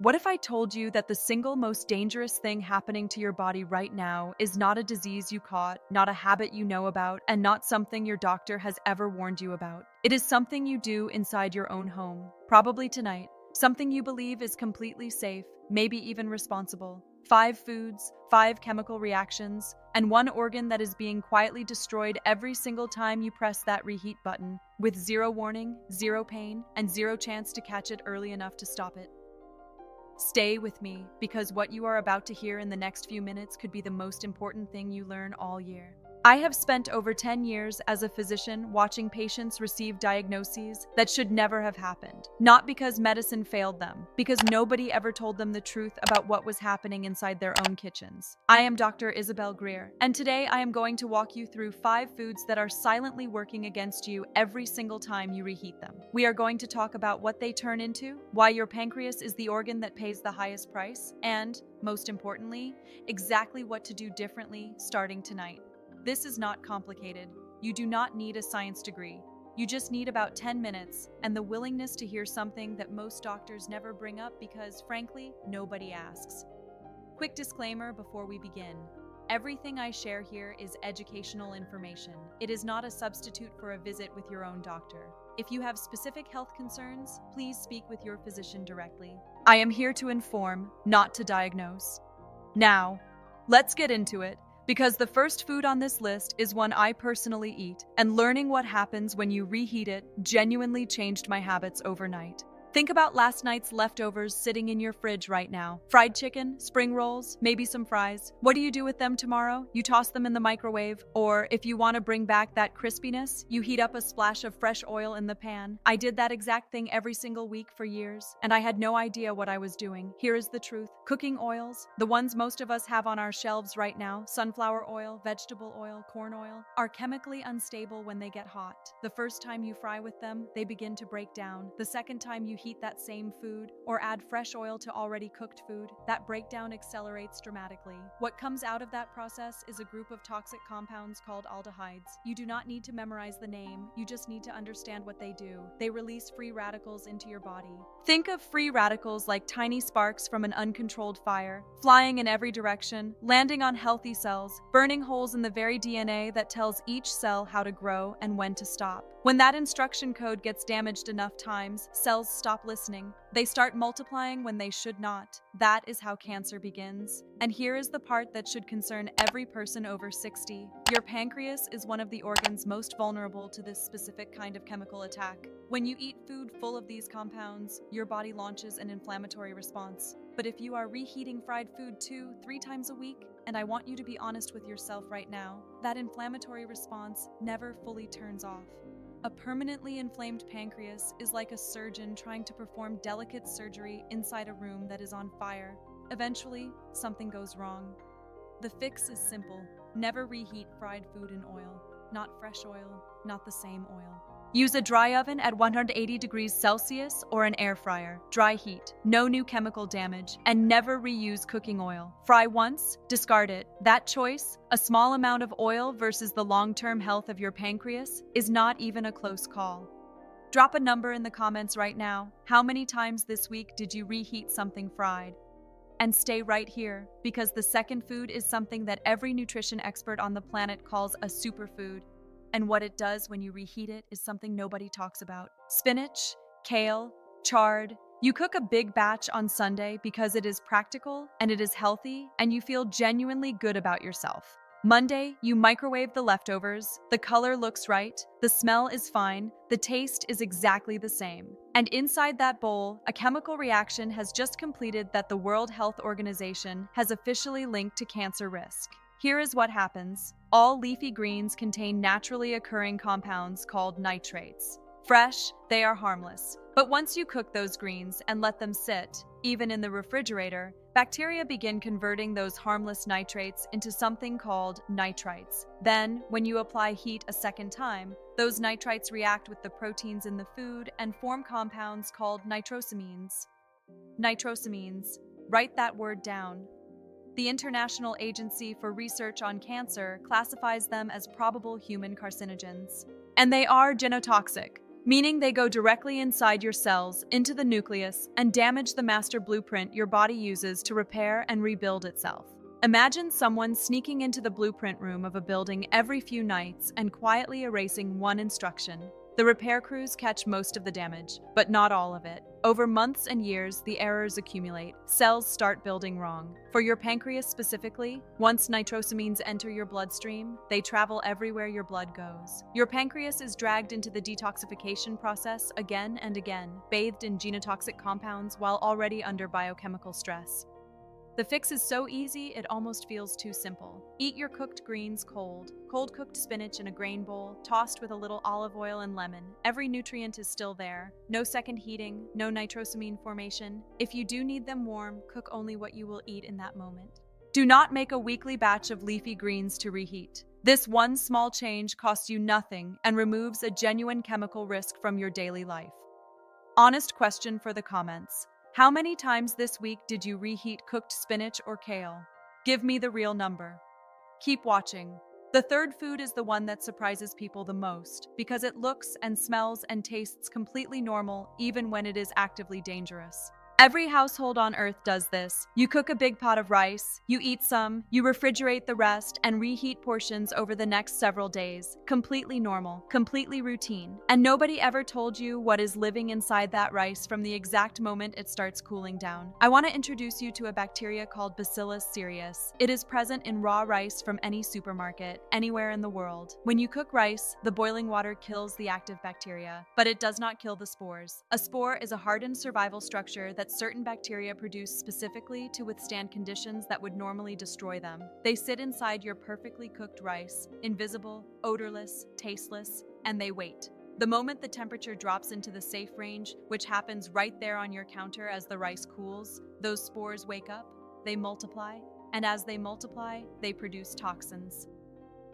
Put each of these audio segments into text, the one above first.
What if I told you that the single most dangerous thing happening to your body right now is not a disease you caught, not a habit you know about, and not something your doctor has ever warned you about? It is something you do inside your own home, probably tonight. Something you believe is completely safe, maybe even responsible. 5 foods, 5 chemical reactions, and 1 organ that is being quietly destroyed every single time you press that reheat button, with 0 warning, 0 pain, and 0 chance to catch it early enough to stop it. Stay with me, because what you are about to hear in the next few minutes could be the most important thing you learn all year. I have spent over 10 years as a physician watching patients receive diagnoses that should never have happened. Not because medicine failed them, because nobody ever told them the truth about what was happening inside their own kitchens. I am Dr. Isabel Greer, and today I am going to walk you through 5 foods that are silently working against you every single time you reheat them. We are going to talk about what they turn into, why your pancreas is the organ that pays the highest price, and, most importantly, exactly what to do differently starting tonight. This is not complicated. You do not need a science degree. You just need about 10 minutes and the willingness to hear something that most doctors never bring up because, frankly, nobody asks. Quick disclaimer before we begin. Everything I share here is educational information. It is not a substitute for a visit with your own doctor. If you have specific health concerns, please speak with your physician directly. I am here to inform, not to diagnose. Now, let's get into it. Because the first food on this list is one I personally eat, and learning what happens when you reheat it genuinely changed my habits overnight. Think about last night's leftovers sitting in your fridge right now. Fried chicken, spring rolls, maybe some fries. What do you do with them tomorrow? You toss them in the microwave, or if you want to bring back that crispiness, you heat up a splash of fresh oil in the pan. I did that exact thing every single week for years, and I had no idea what I was doing. Here is the truth. Cooking oils, the ones most of us have on our shelves right now, sunflower oil, vegetable oil, corn oil, are chemically unstable when they get hot. The first time you fry with them, they begin to break down. The second time you heat that same food or add fresh oil to already cooked food, that breakdown accelerates dramatically. What comes out of that process is a group of toxic compounds called aldehydes. You do not need to memorize the name, you just need to understand what they do. They release free radicals into your body. Think of free radicals like tiny sparks from an uncontrolled fire, flying in every direction, landing on healthy cells, burning holes in the very DNA that tells each cell how to grow and when to stop. When that instruction code gets damaged enough times, cells stop listening. They start multiplying when they should not. That is how cancer begins. And here is the part that should concern every person over 60. Your pancreas is one of the organs most vulnerable to this specific kind of chemical attack. When you eat food full of these compounds, your body launches an inflammatory response. But if you are reheating fried food 2-3 times a week, and I want you to be honest with yourself right now, that inflammatory response never fully turns off. A permanently inflamed pancreas is like a surgeon trying to perform delicate surgery inside a room that is on fire. Eventually, something goes wrong. The fix is simple. Never reheat fried food in oil. Not fresh oil, not the same oil. Use a dry oven at 180 degrees Celsius or an air fryer. Dry heat, no new chemical damage, and never reuse cooking oil. Fry once, discard it. That choice, a small amount of oil versus the long-term health of your pancreas, is not even a close call. Drop a number in the comments right now. How many times this week did you reheat something fried? And stay right here, because the second food is something that every nutrition expert on the planet calls a superfood. And what it does when you reheat it is something nobody talks about. Spinach, kale, chard. You cook a big batch on Sunday because it is practical and it is healthy and you feel genuinely good about yourself. Monday, you microwave the leftovers, the color looks right, the smell is fine, the taste is exactly the same. And inside that bowl, a chemical reaction has just completed that the World Health Organization has officially linked to cancer risk. Here is what happens. All leafy greens contain naturally occurring compounds called nitrates. Fresh, they are harmless. But once you cook those greens and let them sit, even in the refrigerator, bacteria begin converting those harmless nitrates into something called nitrites. Then, when you apply heat a second time, those nitrites react with the proteins in the food and form compounds called nitrosamines. Nitrosamines. Write that word down. The International Agency for Research on Cancer classifies them as probable human carcinogens. And they are genotoxic. meaning they go directly inside your cells, into the nucleus, and damage the master blueprint your body uses to repair and rebuild itself. Imagine someone sneaking into the blueprint room of a building every few nights and quietly erasing one instruction. The repair crews catch most of the damage, but not all of it. Over months and years, the errors accumulate. Cells start building wrong. For your pancreas specifically, once nitrosamines enter your bloodstream, they travel everywhere your blood goes. Your pancreas is dragged into the detoxification process again and again, bathed in genotoxic compounds while already under biochemical stress. The fix is so easy, it almost feels too simple. Eat your cooked greens cold. Cold-cooked spinach in a grain bowl, tossed with a little olive oil and lemon. Every nutrient is still there. No second heating, no nitrosamine formation. If you do need them warm, cook only what you will eat in that moment. Do not make a weekly batch of leafy greens to reheat. This one small change costs you nothing and removes a genuine chemical risk from your daily life. Honest question for the comments. How many times this week did you reheat cooked spinach or kale? Give me the real number. Keep watching. The third food is the one that surprises people the most because it looks and smells and tastes completely normal even when it is actively dangerous. Every household on Earth does this. You cook a big pot of rice, you eat some, you refrigerate the rest, and reheat portions over the next several days. Completely normal, completely routine. And nobody ever told you what is living inside that rice from the exact moment it starts cooling down. I want to introduce you to a bacteria called Bacillus cereus. It is present in raw rice from any supermarket, anywhere in the world. When you cook rice, the boiling water kills the active bacteria, but it does not kill the spores. A spore is a hardened survival structure that certain bacteria produce specifically to withstand conditions that would normally destroy them. They sit inside your perfectly cooked rice, invisible, odorless, tasteless, and they wait. The moment the temperature drops into the safe range, which happens right there on your counter as the rice cools, those spores wake up, they multiply, and as they multiply, they produce toxins.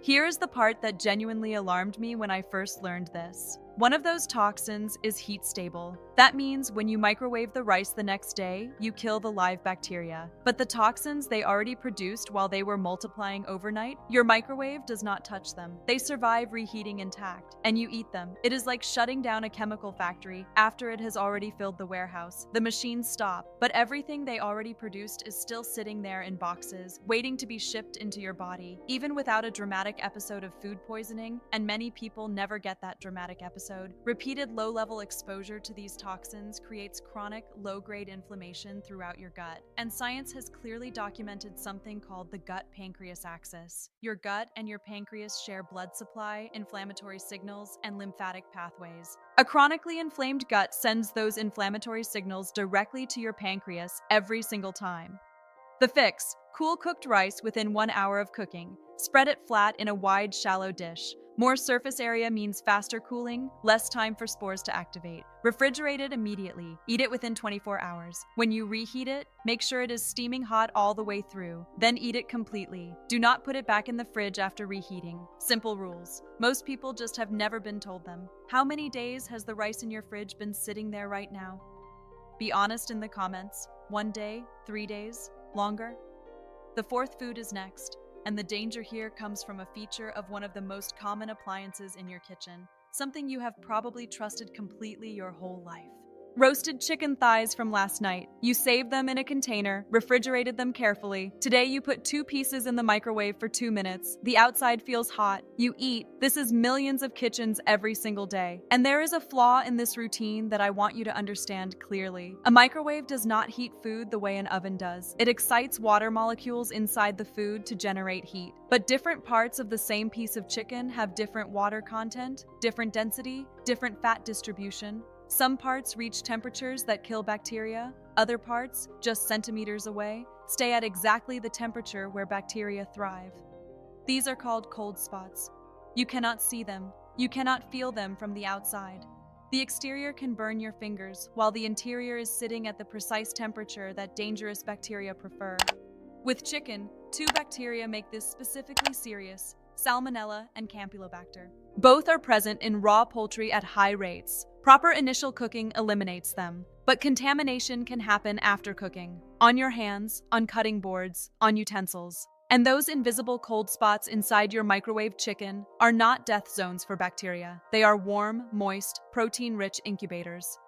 Here is the part that genuinely alarmed me when I first learned this. One of those toxins is heat stable. That means when you microwave the rice the next day, you kill the live bacteria. But the toxins they already produced while they were multiplying overnight, your microwave does not touch them. They survive reheating intact, and you eat them. It is like shutting down a chemical factory after it has already filled the warehouse. The machines stop, but everything they already produced is still sitting there in boxes, waiting to be shipped into your body. Even without a dramatic episode of food poisoning, and many people never get that dramatic episode, repeated low-level exposure to these toxins creates chronic, low-grade inflammation throughout your gut. And science has clearly documented something called the gut-pancreas axis. Your gut and your pancreas share blood supply, inflammatory signals, and lymphatic pathways. A chronically inflamed gut sends those inflammatory signals directly to your pancreas every single time. The fix: cool cooked rice within 1 hour of cooking. Spread it flat in a wide, shallow dish. More surface area means faster cooling, less time for spores to activate. Refrigerate it immediately. Eat it within 24 hours. When you reheat it, make sure it is steaming hot all the way through. Then eat it completely. Do not put it back in the fridge after reheating. Simple rules. Most people just have never been told them. How many days has the rice in your fridge been sitting there right now? Be honest in the comments. 1 day? 3 days? Longer? The fourth food is next. And the danger here comes from a feature of one of the most common appliances in your kitchen, something you have probably trusted completely your whole life. Roasted chicken thighs from last night. You saved them in a container, refrigerated them carefully. Today you put 2 pieces in the microwave for 2 minutes. The outside feels hot. You eat. This is millions of kitchens every single day. And there is a flaw in this routine that I want you to understand clearly. A microwave does not heat food the way an oven does. It excites water molecules inside the food to generate heat. But different parts of the same piece of chicken have different water content, different density, different fat distribution. Some parts reach temperatures that kill bacteria. Other parts, just centimeters away, stay at exactly the temperature where bacteria thrive. These are called cold spots. You cannot see them. You cannot feel them from the outside. The exterior can burn your fingers, while the interior is sitting at the precise temperature that dangerous bacteria prefer. With chicken, 2 bacteria make this specifically serious: Salmonella and Campylobacter. Both are present in raw poultry at high rates. Proper initial cooking eliminates them, but contamination can happen after cooking, on your hands, on cutting boards, on utensils. And those invisible cold spots inside your microwave chicken are not death zones for bacteria. They are warm, moist, protein-rich incubators.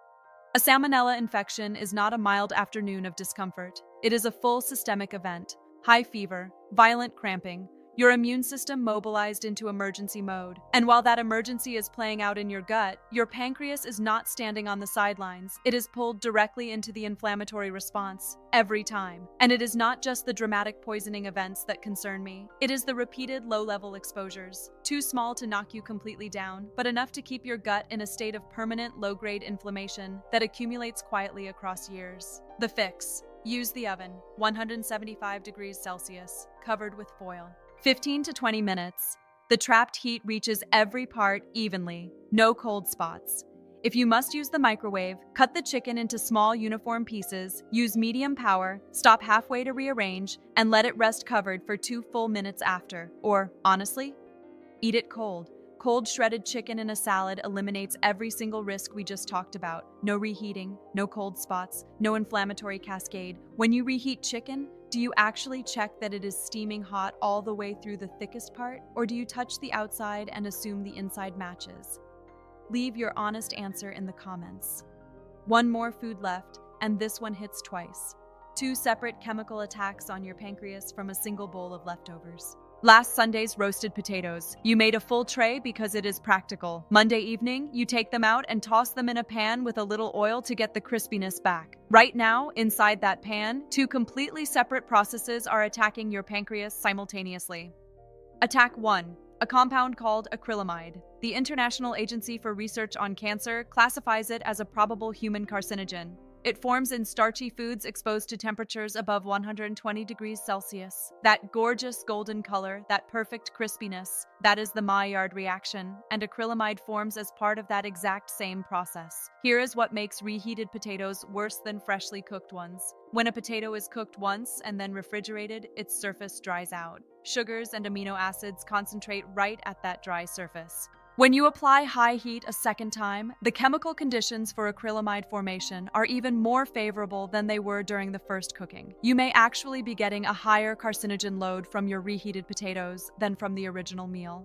A salmonella infection is not a mild afternoon of discomfort. It is a full systemic event. High fever, violent cramping, your immune system mobilized into emergency mode. And while that emergency is playing out in your gut, your pancreas is not standing on the sidelines. It is pulled directly into the inflammatory response, every time. And it is not just the dramatic poisoning events that concern me. It is the repeated low-level exposures, too small to knock you completely down, but enough to keep your gut in a state of permanent low-grade inflammation that accumulates quietly across years. The fix: use the oven, 175 degrees Celsius, covered with foil. 15 to 20 minutes. The trapped heat reaches every part evenly, no cold spots. If you must use the microwave, cut the chicken into small uniform pieces, use medium power, stop halfway to rearrange, and let it rest covered for 2 full minutes after. Or, honestly, eat it cold. Cold shredded chicken in a salad eliminates every single risk we just talked about. No reheating, no cold spots, no inflammatory cascade. When you reheat chicken, do you actually check that it is steaming hot all the way through the thickest part, or do you touch the outside and assume the inside matches? Leave your honest answer in the comments. One more food left, and this one hits twice. 2 separate chemical attacks on your pancreas from a single bowl of leftovers. Last Sunday's roasted potatoes. You made a full tray because it is practical. Monday evening, you take them out and toss them in a pan with a little oil to get the crispiness back. Right now, inside that pan, 2 completely separate processes are attacking your pancreas simultaneously. Attack 1. A compound called acrylamide. The International Agency for Research on Cancer classifies it as a probable human carcinogen. It forms in starchy foods exposed to temperatures above 120 degrees Celsius. That gorgeous golden color, that perfect crispiness, that is the Maillard reaction, and acrylamide forms as part of that exact same process. Here is what makes reheated potatoes worse than freshly cooked ones. When a potato is cooked once and then refrigerated, its surface dries out. Sugars and amino acids concentrate right at that dry surface. When you apply high heat a second time, the chemical conditions for acrylamide formation are even more favorable than they were during the first cooking. You may actually be getting a higher carcinogen load from your reheated potatoes than from the original meal.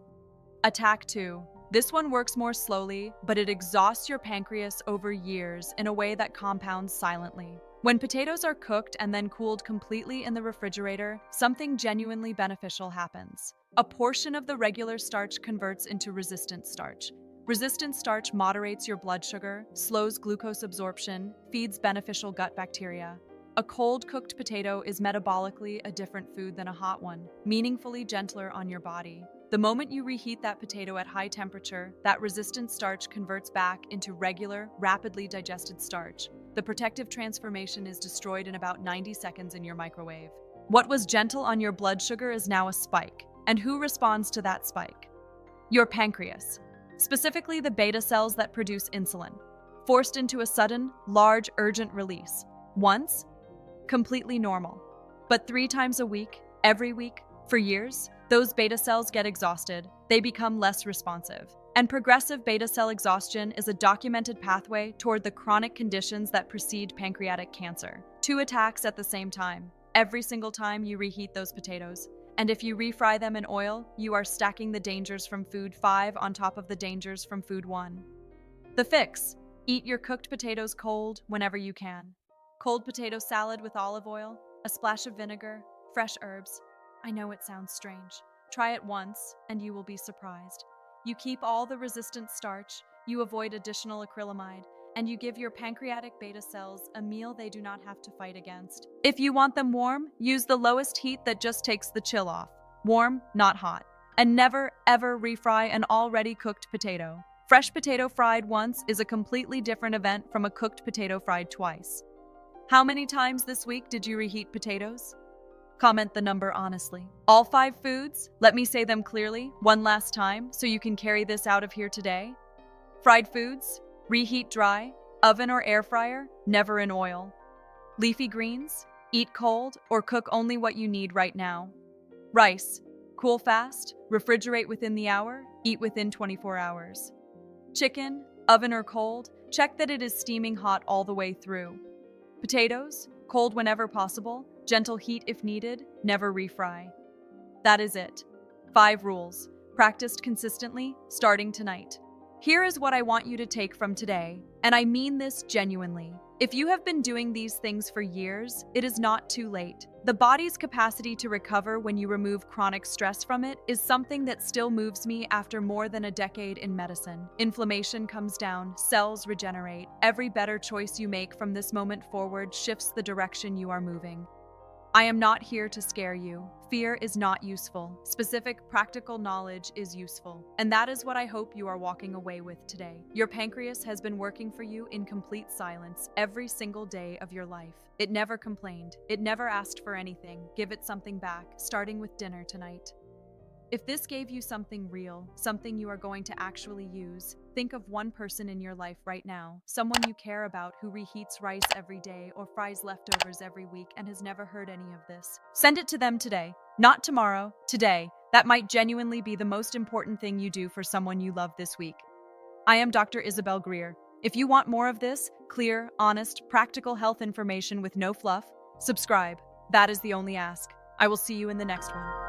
Attack 2. This one works more slowly, but it exhausts your pancreas over years in a way that compounds silently. When potatoes are cooked and then cooled completely in the refrigerator, something genuinely beneficial happens. A portion of the regular starch converts into resistant starch. Resistant starch moderates your blood sugar, slows glucose absorption, feeds beneficial gut bacteria. A cold-cooked potato is metabolically a different food than a hot one, meaningfully gentler on your body. The moment you reheat that potato at high temperature, that resistant starch converts back into regular, rapidly digested starch. The protective transformation is destroyed in about 90 seconds in your microwave. What was gentle on your blood sugar is now a spike. And who responds to that spike? Your pancreas, specifically the beta cells that produce insulin, forced into a sudden, large, urgent release. Once, completely normal. But 3 times a week, every week, for years, those beta cells get exhausted. They become less responsive. And progressive beta cell exhaustion is a documented pathway toward the chronic conditions that precede pancreatic cancer. 2 attacks at the same time, every single time you reheat those potatoes. And if you refry them in oil, you are stacking the dangers from food 5 on top of the dangers from food 1. The fix: eat your cooked potatoes cold whenever you can. Cold potato salad with olive oil, a splash of vinegar, fresh herbs. I know it sounds strange. Try it once, and you will be surprised. You keep all the resistant starch, you avoid additional acrylamide, and you give your pancreatic beta cells a meal they do not have to fight against. If you want them warm, use the lowest heat that just takes the chill off. Warm, not hot. And never, ever refry an already cooked potato. Fresh potato fried once is a completely different event from a cooked potato fried twice. How many times this week did you reheat potatoes? Comment the number honestly. All 5 foods, let me say them clearly, one last time, so you can carry this out of here today. Fried foods, reheat dry, oven or air fryer, never in oil. Leafy greens, eat cold or cook only what you need right now. Rice, cool fast, refrigerate within the hour, eat within 24 hours. Chicken, oven or cold, check that it is steaming hot all the way through. Potatoes, cold whenever possible, gentle heat if needed, never refry. That is it. 5 rules, practiced consistently, starting tonight. Here is what I want you to take from today, and I mean this genuinely. If you have been doing these things for years, it is not too late. The body's capacity to recover when you remove chronic stress from it is something that still moves me after more than a decade in medicine. Inflammation comes down, cells regenerate. Every better choice you make from this moment forward shifts the direction you are moving. I am not here to scare you. Fear is not useful. Specific, practical knowledge is useful. And that is what I hope you are walking away with today. Your pancreas has been working for you in complete silence every single day of your life. It never complained. It never asked for anything. Give it something back, starting with dinner tonight. If this gave you something real, something you are going to actually use, think of one person in your life right now, someone you care about who reheats rice every day or fries leftovers every week and has never heard any of this. Send it to them today, not tomorrow, today. That might genuinely be the most important thing you do for someone you love this week. I am Dr. Isabel Greer. If you want more of this, clear, honest, practical health information with no fluff, subscribe. That is the only ask. I will see you in the next one.